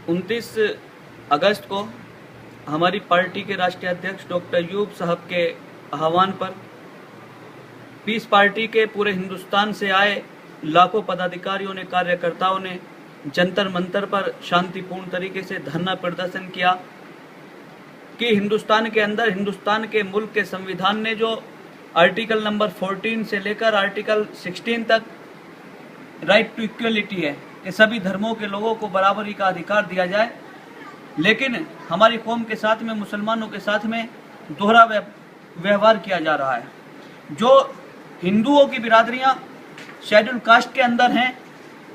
29 अगस्त को हमारी पार्टी के राष्ट्रीय अध्यक्ष डॉक्टर अयूब साहब के आह्वान पर पीस पार्टी के पूरे हिंदुस्तान से आए लाखों पदाधिकारियों ने, कार्यकर्ताओं ने जंतर मंतर पर शांतिपूर्ण तरीके से धरना प्रदर्शन किया कि हिंदुस्तान के अंदर, हिंदुस्तान के मुल्क के संविधान ने जो आर्टिकल नंबर 14 से लेकर आर्टिकल 16 तक राइट टू इक्वलिटी है कि सभी धर्मों के लोगों को बराबरी का अधिकार दिया जाए, लेकिन हमारी कौम के साथ में, मुसलमानों के साथ में दोहरा व्यवहार किया जा रहा है। जो हिंदुओं की बिरादरियां शेड्यूल कास्ट के अंदर हैं,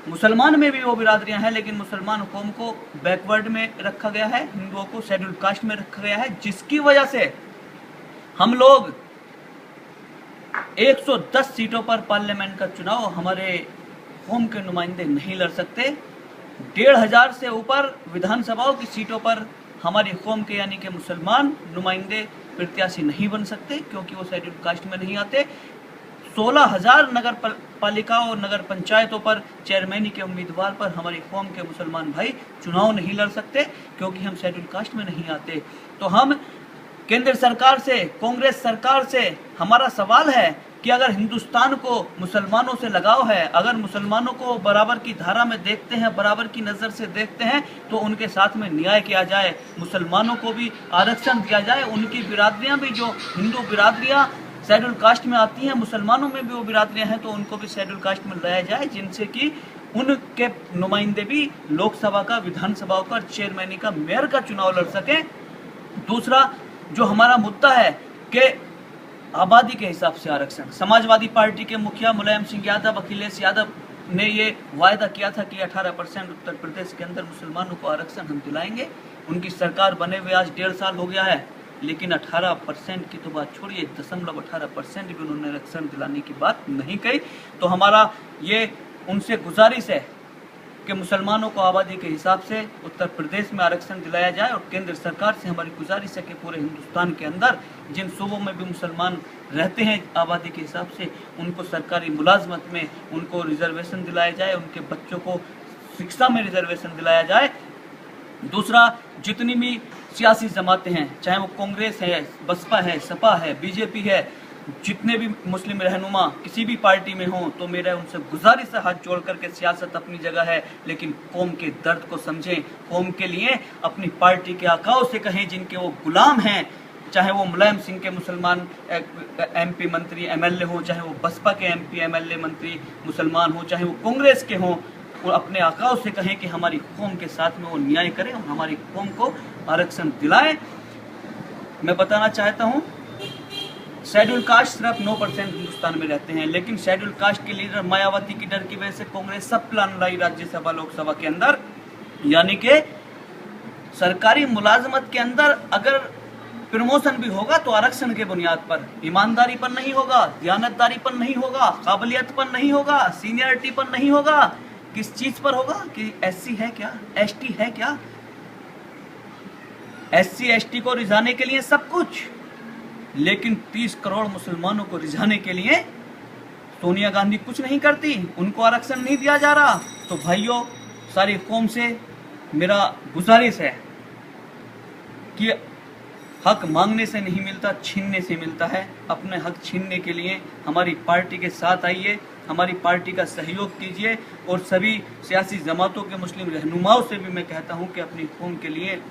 मुसलमान में भी वो बिरादरियां हैं, लेकिन मुसलमान कौम को बैकवर्ड में रखा गया है, हिंदुओं को शेड्यूल कास्ट में रखा गया है, जिसकी वजह से हम लोग 110 सीटों पर पार्लियामेंट का चुनाव हमारे कौम के नुमाइंदे नहीं लड़ सकते। 1500 से ऊपर विधानसभाओं की सीटों पर हमारी कौम के यानी कि मुसलमान नुमाइंदे प्रत्याशी नहीं बन सकते, क्योंकि वो शेड्यूल कास्ट में नहीं आते। 16,000 नगर पालिकाओं और नगर पंचायतों पर चेयरमैनी के उम्मीदवार पर हमारी कौम के मुसलमान भाई चुनाव नहीं लड़ सकते, क्योंकि हम शेड्यूल कास्ट में नहीं आते। तो हम केंद्र सरकार से, कांग्रेस सरकार से हमारा सवाल है कि अगर हिंदुस्तान को मुसलमानों से लगाव है, अगर मुसलमानों को बराबर की धारा में देखते हैं, बराबर की नज़र से देखते हैं, तो उनके साथ में न्याय किया जाए, मुसलमानों को भी आरक्षण दिया जाए। उनकी बिरादरियां भी, जो हिंदू बिरादरियां शेड्यूल कास्ट में आती हैं, मुसलमानों में भी वो बिरादरियां हैं, तो उनको भी शेड्यूल कास्ट में लाया जाए, जिनसे कि उनके नुमाइंदे भी लोकसभा का, विधानसभा का, चेयरमैनी का, मेयर का चुनाव लड़ सकें। दूसरा जो हमारा मुद्दा है कि आबादी के हिसाब से आरक्षण, समाजवादी पार्टी के मुखिया मुलायम सिंह यादव, अखिलेश यादव ने ये वायदा किया था कि 18% उत्तर प्रदेश के अंदर मुसलमानों को आरक्षण हम दिलाएंगे। उनकी सरकार बने हुए आज 1.5 साल हो गया है, लेकिन 18% की तो बात छोड़िए, 0.18% भी उन्होंने आरक्षण दिलाने की बात नहीं कही। तो हमारा ये उनसे गुजारिश है कि मुसलमानों को आबादी के हिसाब से उत्तर प्रदेश में आरक्षण दिलाया जाए, और केंद्र सरकार से हमारी गुजारिश है कि पूरे हिंदुस्तान के अंदर जिन सूबों में भी मुसलमान रहते हैं आबादी के हिसाब से, उनको सरकारी मुलाजमत में उनको रिजर्वेशन दिलाया जाए, उनके बच्चों को शिक्षा में रिजर्वेशन दिलाया जाए। दूसरा, जितनी भी सियासी जमातें हैं, चाहे वो कांग्रेस है, बसपा है, सपा है, बीजेपी है, जितने भी मुस्लिम रहनुमा किसी भी पार्टी में हों, तो मेरा उनसे गुजारिश है हाथ जोड़ करके, सियासत अपनी जगह है, लेकिन कौम के दर्द को समझें, कौम के लिए अपनी पार्टी के आकाओं से कहें जिनके वो गुलाम हैं, चाहे वो मुलायम सिंह के मुसलमान MP मंत्री MLA हों, चाहे वो बसपा के MP MLA मंत्री मुसलमान हों, चाहे वो कांग्रेस के हों, वो अपने आकाओं से कहें कि हमारी कौम के साथ में वो न्याय करें और हमारी कौम को आरक्षण दिलाएं। मैं बताना चाहता हूं, शेड्यूल कास्ट सिर्फ 9% हिंदुस्तान में रहते हैं, लेकिन शेड्यूल कास्ट के लीडर मायावती की डर की वजह से कांग्रेस सब प्लान लाई राज्यसभा लोकसभा के अंदर, यानी कि सरकारी मुलाजमत के अंदर अगर प्रमोशन भी होगा तो आरक्षण के बुनियाद पर, ईमानदारी पर नहीं होगा, दयानतदारी पर नहीं होगा, काबिलियत पर नहीं होगा, सीनियरिटी पर नहीं होगा। किस चीज पर होगा कि SC है क्या, ST है क्या? SC ST को रिझाने के लिए सब कुछ, लेकिन 30 करोड़ मुसलमानों को रिझाने के लिए सोनिया गांधी कुछ नहीं करती, उनको आरक्षण नहीं दिया जा रहा। तो भाइयों, सारी कौम से मेरा गुजारिश है कि हक मांगने से नहीं मिलता, छीनने से मिलता है। अपने हक छीनने के लिए हमारी पार्टी के साथ आइए, हमारी पार्टी का सहयोग कीजिए, और सभी सियासी जमातों के मुस्लिम रहनुमाओं से भी मैं कहता हूं कि अपनी कौम के लिए,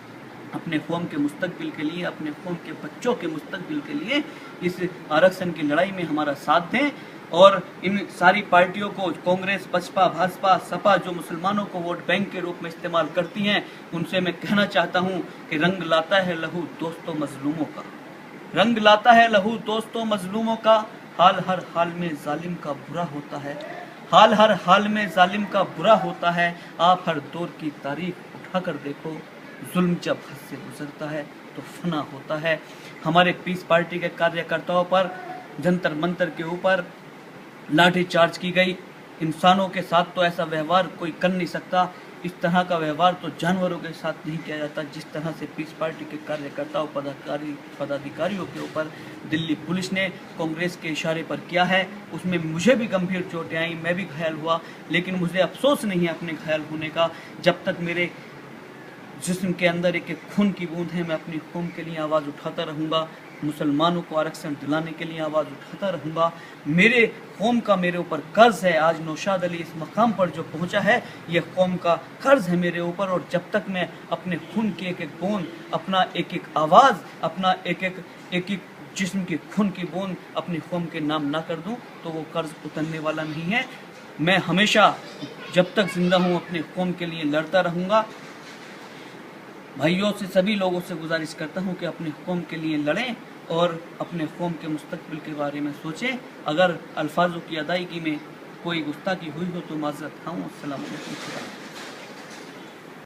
अपने कौम के मुस्तकबिल के लिए, अपने कौम के बच्चों के मुस्तकबिल के लिए इस आरक्षण की लड़ाई में हमारा साथ दें। और इन सारी पार्टियों को, कांग्रेस, बसपा, भाजपा, सपा, जो मुसलमानों को वोट बैंक के रूप में इस्तेमाल करती हैं, उनसे मैं कहना चाहता हूं कि रंग लाता है लहू दोस्तों मजलूमों का, रंग लाता है लहू दोस्तों मजलूमों का, हाल हर हाल में जालिम का बुरा होता है, हाल हर हाल में जालिम का बुरा होता है। आप हर दौर की तारीख उठाकर देखो, जुल्म जब हद से गुजरता है तो फना होता है। हमारे पीस पार्टी के कार्यकर्ताओं पर जंतर मंतर के ऊपर लाठीचार्ज की गई। इंसानों के साथ तो ऐसा व्यवहार कोई कर नहीं सकता, इस तरह का व्यवहार तो जानवरों के साथ नहीं किया जाता। जिस तरह से पीस पार्टी के कार्यकर्ताओं, पदाधिकारियों के ऊपर दिल्ली पुलिस ने कांग्रेस के इशारे पर किया है, उसमें मुझे भी गंभीर चोटें आई, मैं भी घायल हुआ, लेकिन मुझे अफसोस नहीं है अपने घायल होने का, जब तक मेरे जिस्म के अंदर एक एक खून की बूंद है, मैं अपनी कौम के लिए आवाज़ उठाता रहूँगा। मुसलमानों को आरक्षण दिलाने के लिए आवाज़ उठाता रहूँगा। मेरे कौम का मेरे ऊपर कर्ज है। आज नौशाद अली इस मकाम पर जो पहुँचा है, ये कौम का कर्ज है मेरे ऊपर। और जब तक मैं अपने खून की एक एक बूंद, अपना एक एक आवाज़, अपना एक एक जिस्म की खून की बूंद अपनी कौम के नाम ना कर दूं, तो वो कर्ज उतरने वाला नहीं है। मैं हमेशा जब तक जिंदा हूँ अपने कौम के लिए लड़ता रहूँगा। भाइयों से, सभी लोगों से गुजारिश करता हूँ कि अपने कौम के लिए लड़ें और अपने कौम के मुस्तकबिल के बारे में सोचें। अगर अल्फाजों की अदायगी में कोई गुस्ताखी हुई हो तो माज़रत खाऊँ। अस्सलाम वालेकुम।